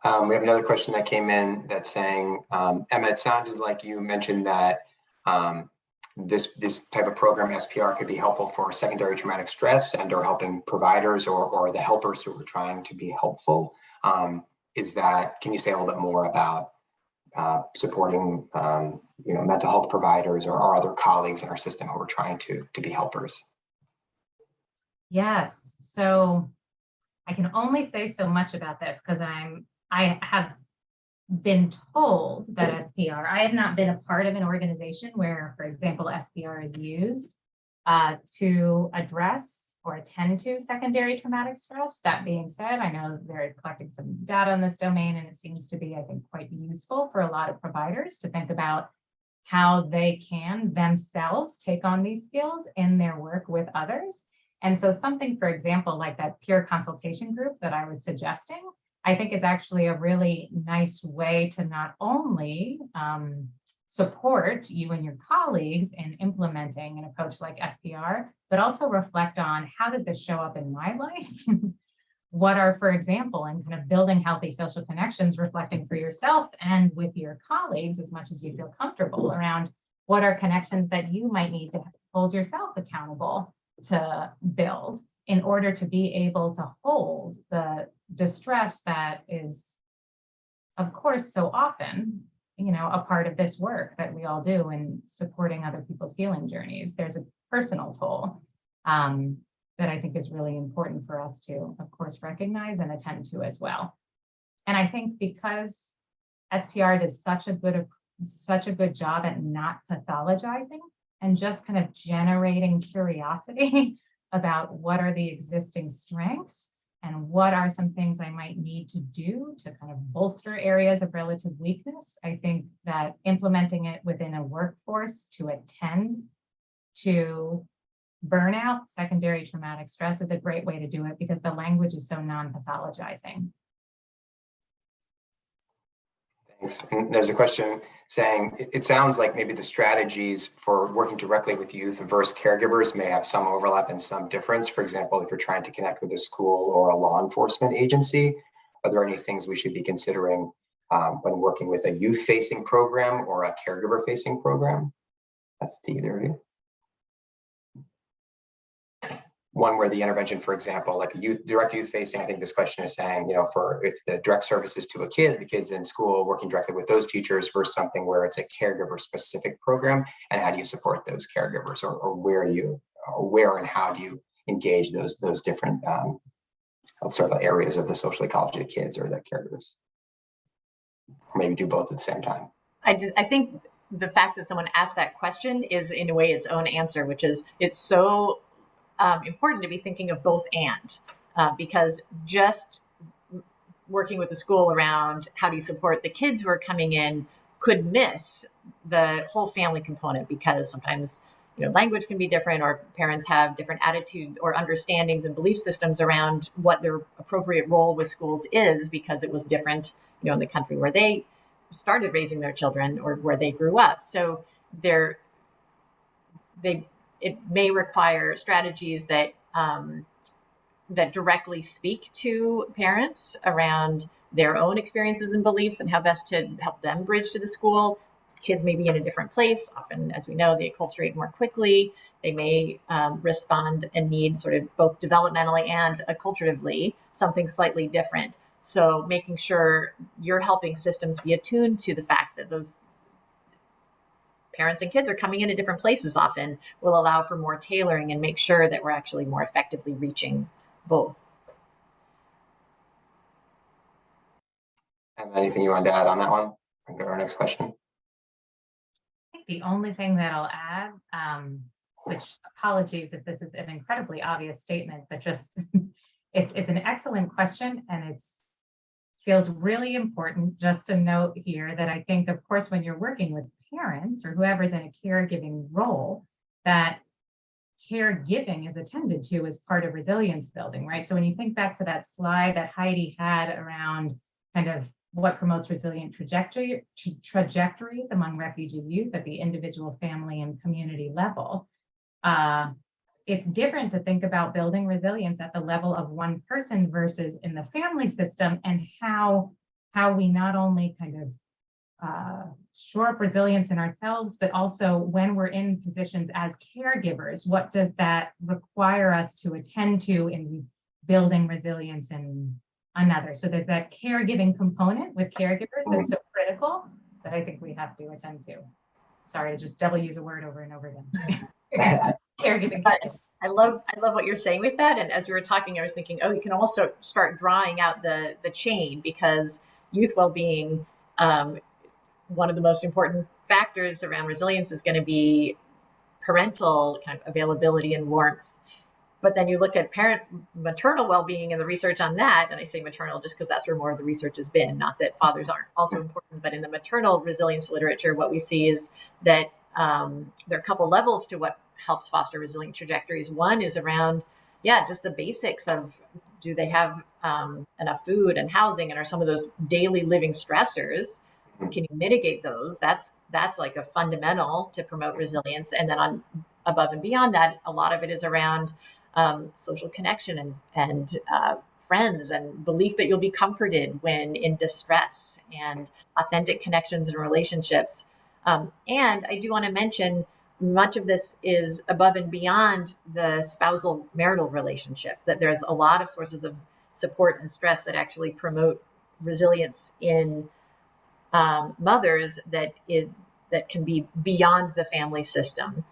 We have another question that came in that's saying, Emma, it sounded like you mentioned that this type of program, SPR, could be helpful for secondary traumatic stress and or helping providers or the helpers who are trying to be helpful. Can you say a little bit more about supporting you know, mental health providers or our other colleagues in our system who are trying to be helpers? Yes. So I can only say so much about this because I have been told that SPR, I have not been a part of an organization where, for example, SPR is used to address or attend to secondary traumatic stress. That being said, I know they're collecting some data on this domain, and it seems to be, I think, quite useful for a lot of providers to think about how they can themselves take on these skills in their work with others. And so something, for example, like that peer consultation group that I was suggesting, I think is actually a really nice way to not only support you and your colleagues in implementing an approach like SPR, but also reflect on how did this show up in my life? What are, for example, in kind of building healthy social connections, reflecting for yourself and with your colleagues as much as you feel comfortable around what are connections that you might need to hold yourself accountable to build in order to be able to hold the distress that is, of course, so often, you know, a part of this work that we all do in supporting other people's healing journeys. There's a personal toll that I think is really important for us to, of course, recognize and attend to as well. And I think because SPR does such a good job at not pathologizing and just kind of generating curiosity about what are the existing strengths and what are some things I might need to do to kind of bolster areas of relative weakness. I think that implementing it within a workforce to attend to burnout, secondary traumatic stress is a great way to do it because the language is so non-pathologizing. Thanks. And there's a question saying, it sounds like maybe the strategies for working directly with youth versus caregivers may have some overlap and some difference. For example, if you're trying to connect with a school or a law enforcement agency, are there any things we should be considering when working with a youth-facing program or a caregiver-facing program? That's to either of you. one where the intervention, for example, like direct youth facing, I think this question is saying, for if the direct services to a kid, the kid's in school working directly with those teachers versus something where it's a caregiver specific program, and how do you support those caregivers, or where and how do you engage those different sort of areas of the social ecology of kids or their caregivers, or maybe do both at the same time. I think the fact that someone asked that question is in a way its own answer, which is it's so important to be thinking of both and, because just working with the school around how do you support the kids who are coming in could miss the whole family component, because sometimes language can be different, or parents have different attitudes or understandings and belief systems around what their appropriate role with schools is, because it was different in the country where they started raising their children or where they grew up. So it may require strategies that that directly speak to parents around their own experiences and beliefs and how best to help them bridge to the school. Kids may be in a different place. Often, as we know, they acculturate more quickly. They may respond and need sort of both developmentally and acculturatively something slightly different. So making sure you're helping systems be attuned to the fact that those parents and kids are coming in at different places often will allow for more tailoring and make sure that we're actually more effectively reaching both. And anything you wanted to add on that one? We'll go to our next question. I think the only thing that I'll add, which apologies if this is an incredibly obvious statement, but just it's an excellent question, and it feels really important just to note here that I think, of course, when you're working with parents or whoever's in a caregiving role, that caregiving is attended to as part of resilience building, right? So when you think back to that slide that Heidi had around kind of what promotes resilient trajectories among refugee youth at the individual, family, and community level, it's different to think about building resilience at the level of one person versus in the family system, and how we not only kind of shore up resilience in ourselves, but also when we're in positions as caregivers, what does that require us to attend to in building resilience in another? So there's that caregiving component with caregivers that's so critical that I think we have to attend to. Sorry to just double use a word over and over again. Caregiving. I love what you're saying with that. And as we were talking, I was thinking, you can also start drawing out the chain, because youth well-being, one of the most important factors around resilience is going to be parental kind of availability and warmth. But then you look at maternal well-being and the research on that, and I say maternal just because that's where more of the research has been, not that fathers aren't also important, but in the maternal resilience literature, what we see is that there are a couple levels to what helps foster resilient trajectories. One is around, just the basics of, do they have enough food and housing, and are some of those daily living stressors, can you mitigate those? That's like a fundamental to promote resilience. And then on above and beyond that, a lot of it is around social connection and friends, and belief that you'll be comforted when in distress, and authentic connections and relationships. And I do want to mention, much of this is above and beyond the spousal marital relationship, that there's a lot of sources of support and stress that actually promote resilience in mothers that can be beyond the family system.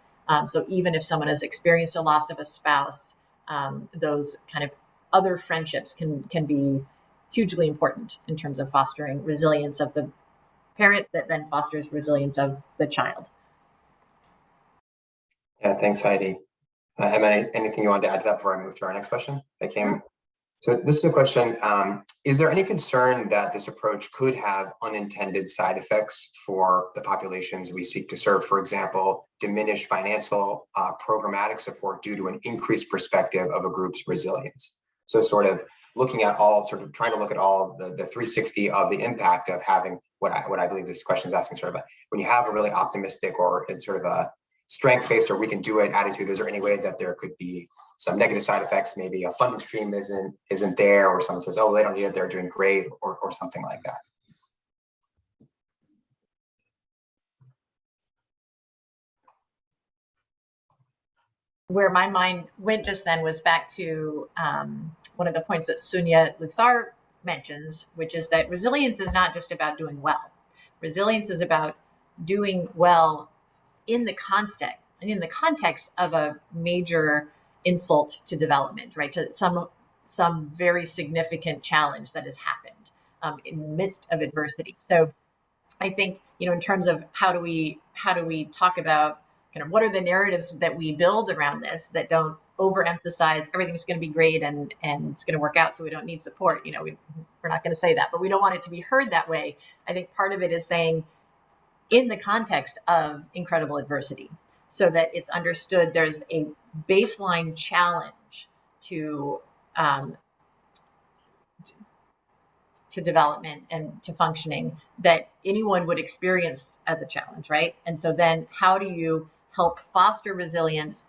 So even if someone has experienced a loss of a spouse, those kind of other friendships can be hugely important in terms of fostering resilience of the parent that then fosters resilience of the child. Yeah, thanks, Heidi. Emma, anything you wanted to add to that before I move to our next question that came? So this is a question, is there any concern that this approach could have unintended side effects for the populations we seek to serve? For example, diminished financial programmatic support due to an increased perspective of a group's resilience. So sort of looking at trying to look at all the 360 of the impact of having what I believe this question is asking, sort of when you have a really optimistic or sort of a strengths-based or we can do it attitude, is there any way that there could be some negative side effects? Maybe a funding stream isn't there, or someone says, oh, they don't need it, they're doing great, or something like that. where my mind went just then was back to one of the points that Sonia Luthar mentions, which is that resilience is not just about doing well. Resilience is about doing well in the context of a major insult to development, right? To some very significant challenge that has happened in the midst of adversity. So I think, in terms of how do we talk about kind of what are the narratives that we build around this that don't overemphasize everything's going to be great and it's going to work out, so we don't need support. We're not going to say that, but we don't want it to be heard that way. I think part of it is saying in the context of incredible adversity, so that it's understood there's a baseline challenge to development and to functioning that anyone would experience as a challenge, right? And so then how do you help foster resilience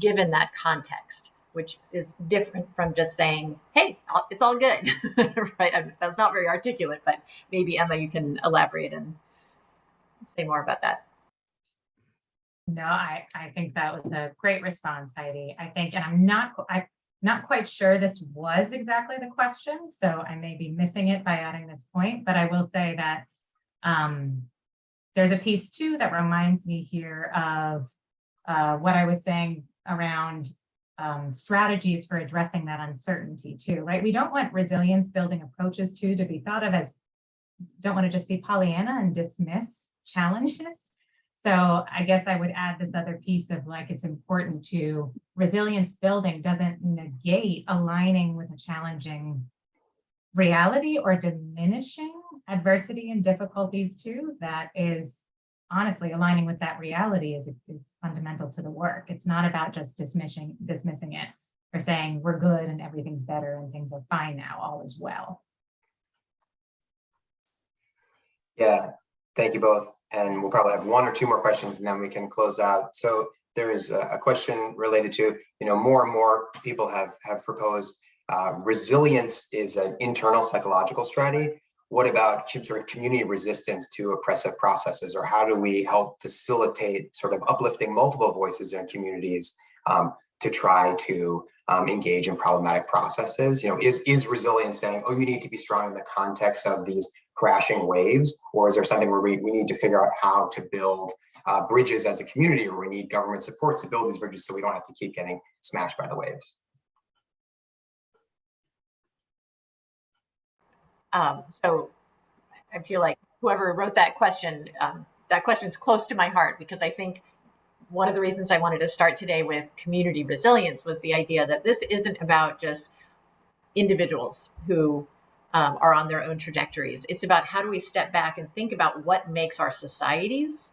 given that context, which is different from just saying, hey, it's all good, right? That's not very articulate, but maybe Emma, you can elaborate and say more about that. No, I think that was a great response, Heidi. I think, and I'm not quite sure this was exactly the question, so I may be missing it by adding this point, but I will say that there's a piece too that reminds me here of what I was saying around strategies for addressing that uncertainty too, right? We don't want resilience building approaches to be thought of as, don't want to just be Pollyanna and dismiss challenges. So I guess I would add this other piece of like, it's important to resilience building doesn't negate aligning with a challenging reality or diminishing adversity and difficulties too. That is honestly aligning with that reality is fundamental to the work. It's not about just dismissing it or saying we're good and everything's better and things are fine now, all is well. Yeah, thank you both. And we'll probably have one or two more questions and then we can close out. So there is a question related to, more and more people have proposed resilience is an internal psychological strategy. What about sort of community resistance to oppressive processes, or how do we help facilitate sort of uplifting multiple voices in communities to try to engage in problematic processes? Is resilience saying, oh, you need to be strong in the context of these crashing waves, or is there something where we need to figure out how to build bridges as a community, or we need government supports to build these bridges so we don't have to keep getting smashed by the waves? So I feel like whoever wrote that question is close to my heart, because I think one of the reasons I wanted to start today with community resilience was the idea that this isn't about just individuals who are on their own trajectories. It's about how do we step back and think about what makes our societies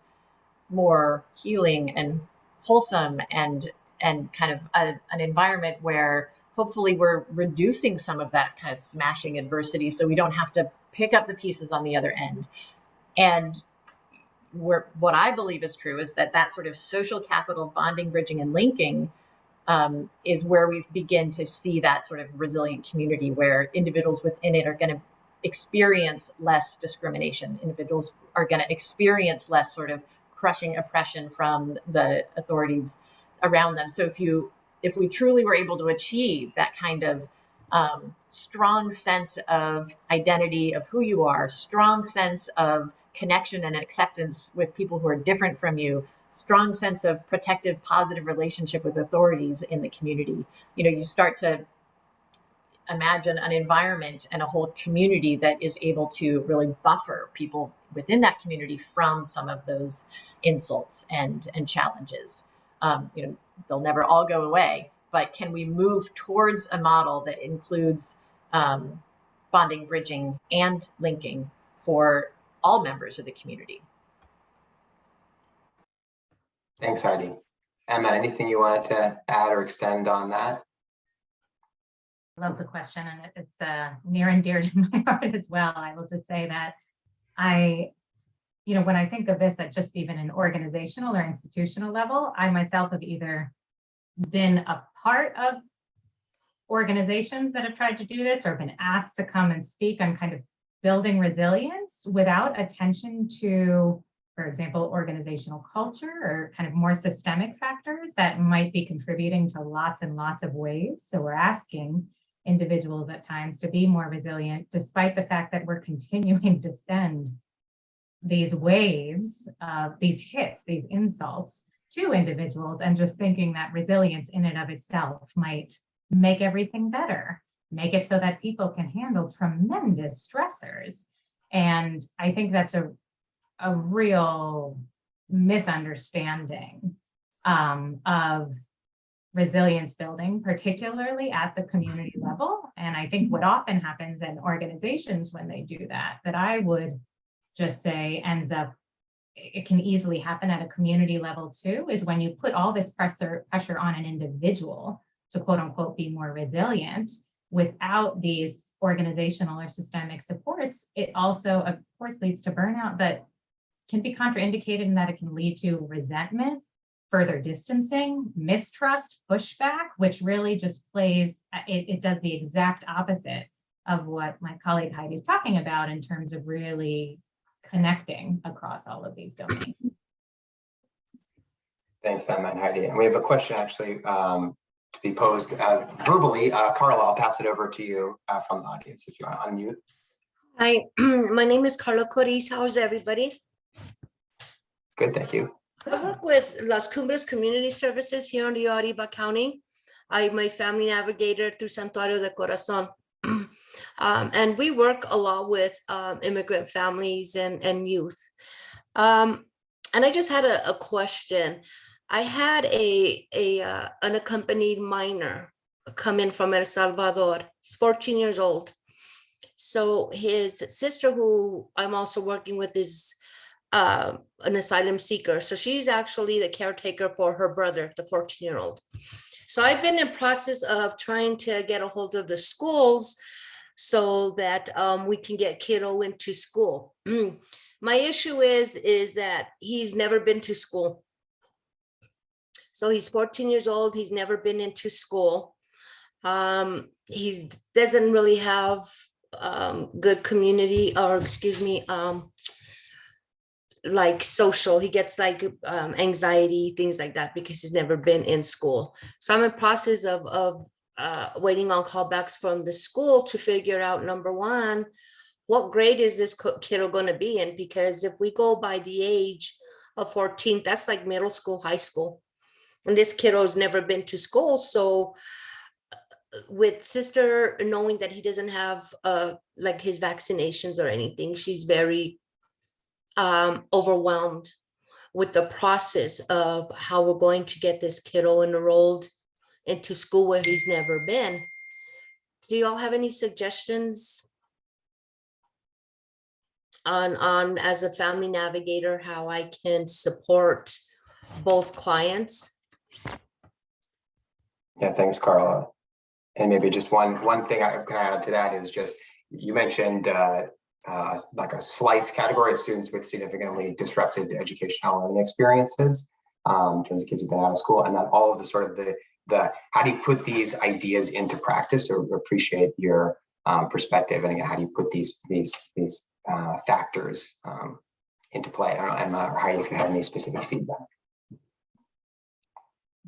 more healing and wholesome and kind of an environment where hopefully we're reducing some of that kind of smashing adversity so we don't have to pick up the pieces on the other end. And what I believe is true is that sort of social capital bonding, bridging, and linking is where we begin to see that sort of resilient community where individuals within it are going to experience less discrimination. Individuals are going to experience less sort of crushing oppression from the authorities around them. So if we truly were able to achieve that kind of strong sense of identity of who you are, strong sense of connection and acceptance with people who are different from you, strong sense of protective, positive relationship with authorities in the community, you start to imagine an environment and a whole community that is able to really buffer people within that community from some of those insults and challenges. They'll never all go away, but can we move towards a model that includes bonding, bridging, and linking for all members of the community? Thanks, Heidi. Emma, anything you wanted to add or extend on that? I love the question, and it's near and dear to my heart as well. I will just say that when I think of this at just even an organizational or institutional level, I myself have either been a part of organizations that have tried to do this or been asked to come and speak on kind of building resilience without attention to for example, organizational culture or kind of more systemic factors that might be contributing to lots and lots of ways. So we're asking individuals at times to be more resilient, despite the fact that we're continuing to send these waves, these hits, these insults to individuals, and just thinking that resilience in and of itself might make everything better, make it so that people can handle tremendous stressors. And I think that's a real misunderstanding of resilience building, particularly at the community level. And I think what often happens in organizations when they do that I would just say ends up, it can easily happen at a community level too, is when you put all this pressure on an individual to quote unquote be more resilient without these organizational or systemic supports, it also of course leads to burnout, but can be contraindicated in that it can lead to resentment, further distancing, mistrust, pushback, which really just plays, it does the exact opposite of what my colleague Heidi is talking about in terms of really connecting across all of these domains. Thanks, Emma and Heidi. And we have a question actually to be posed verbally. Carla, I'll pass it over to you from the audience if you want to unmute. Hi, my name is Carla Coriz. How's everybody? Good, thank you. I work with Las Cumbres Community Services here in the Oriba County. I'm a family navigator through Santuario de Corazon. And we work a lot with immigrant families and youth. And I just had a question. I had an unaccompanied minor come in from El Salvador. He's 14 years old. So his sister, who I'm also working with, is an asylum seeker. So she's actually the caretaker for her brother, the 14-year-old. So I've been in process of trying to get a hold of the schools so that we can get kiddo into school. My issue is that he's never been to school. So he's 14 years old. He's never been into school. He doesn't really have good community, or excuse me, like social, he gets like anxiety, things like that, because he's never been in school. So I'm in process of waiting on callbacks from the school to figure out, number one, what grade is this kiddo going to be in? Because if we go by the age of 14, that's like middle school, high school. And this kiddo's never been to school. So with sister knowing that he doesn't have like his vaccinations or anything, she's very overwhelmed with the process of how we're going to get this kiddo enrolled into school where he's never been. Do you all have any suggestions on as a family navigator, how I can support both clients? Yeah, thanks, Carla. And maybe just one thing I can add to that is just, you mentioned like a SLIFE category of students with significantly disrupted educational learning experiences in terms of kids who've been out of school, and then all of the sort of the how do you put these ideas into practice, or appreciate your perspective, and again, how do you put these factors into play? I don't know, Emma or Heidi, if you have any specific feedback.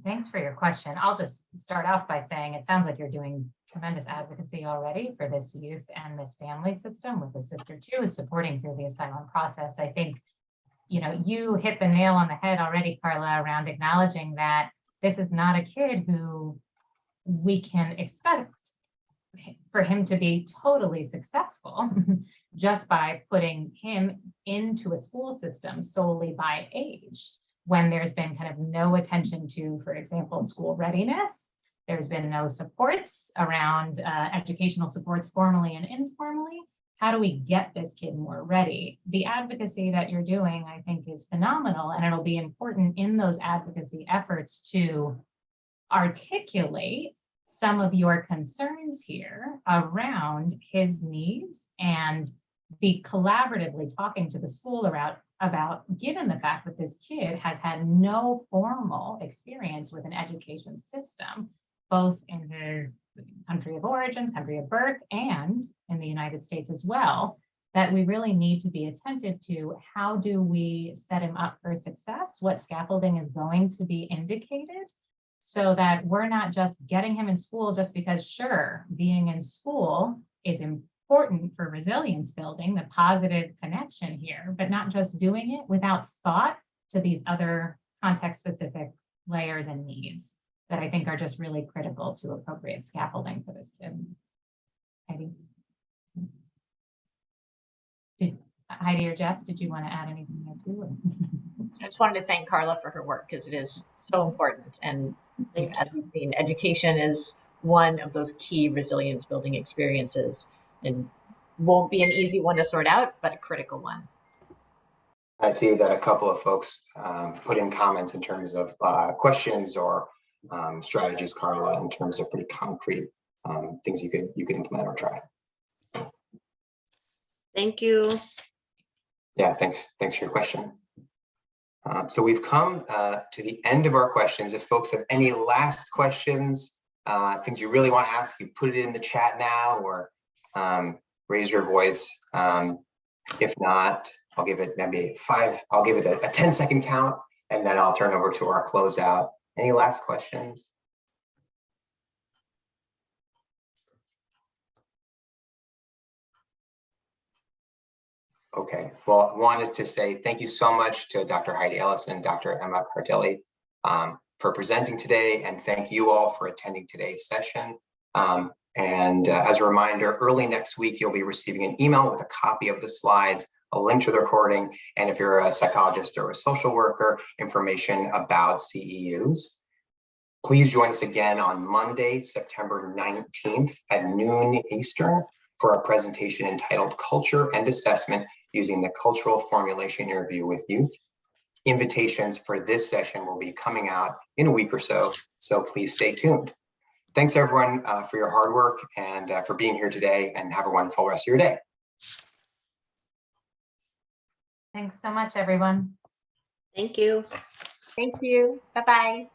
Thanks for your question. I'll just start off by saying it sounds like you're doing tremendous advocacy already for this youth and this family system, with the sister too is supporting through the asylum process. I think, you know, you hit the nail on the head already, Carla, around acknowledging that this is not a kid who we can expect for him to be totally successful just by putting him into a school system solely by age, when there's been kind of no attention to, for example, school readiness. There's been no supports around educational supports formally and informally. How do we get this kid more ready? The advocacy that you're doing, I think, is phenomenal, and it'll be important in those advocacy efforts to articulate some of your concerns here around his needs, and be collaboratively talking to the school about given the fact that this kid has had no formal experience with an education system, both in his country of origin, country of birth, and in the United States as well, that we really need to be attentive to how do we set him up for success, what scaffolding is going to be indicated, so that we're not just getting him in school just because, sure, being in school is important for resilience building, the positive connection here, but not just doing it without thought to these other context-specific layers and needs that I think are just really critical to appropriate scaffolding for this kid. Heidi or Jeff, did you want to add anything there too? I just wanted to thank Carla for her work because it is so important. And as we've seen, education is one of those key resilience building experiences, and won't be an easy one to sort out, but a critical one. I see that a couple of folks put in comments in terms of questions or strategies, Carla, in terms of pretty concrete things you could implement or try. Thank you. Yeah, thanks for your question. So we've come to the end of our questions. If folks have any last questions, things you really want to ask, you put it in the chat now or raise your voice. If not, I'll give it maybe I'll give it a 10-second count, and then I'll turn over to our closeout. Any last questions? Okay, well, I wanted to say thank you so much to Dr. Heidi Ellison, Dr. Emma Cardelli for presenting today, and thank you all for attending today's session. As a reminder, early next week, you'll be receiving an email with a copy of the slides, a link to the recording, and if you're a psychologist or a social worker, information about CEUs. Please join us again on Monday, September 19th at noon Eastern for a presentation entitled Culture and Assessment using the Cultural Formulation Interview with Youth. Invitations for this session will be coming out in a week or so, so please stay tuned. Thanks everyone for your hard work and for being here today, and have a wonderful rest of your day. Thanks so much, everyone. Thank you. Thank you. Bye-bye.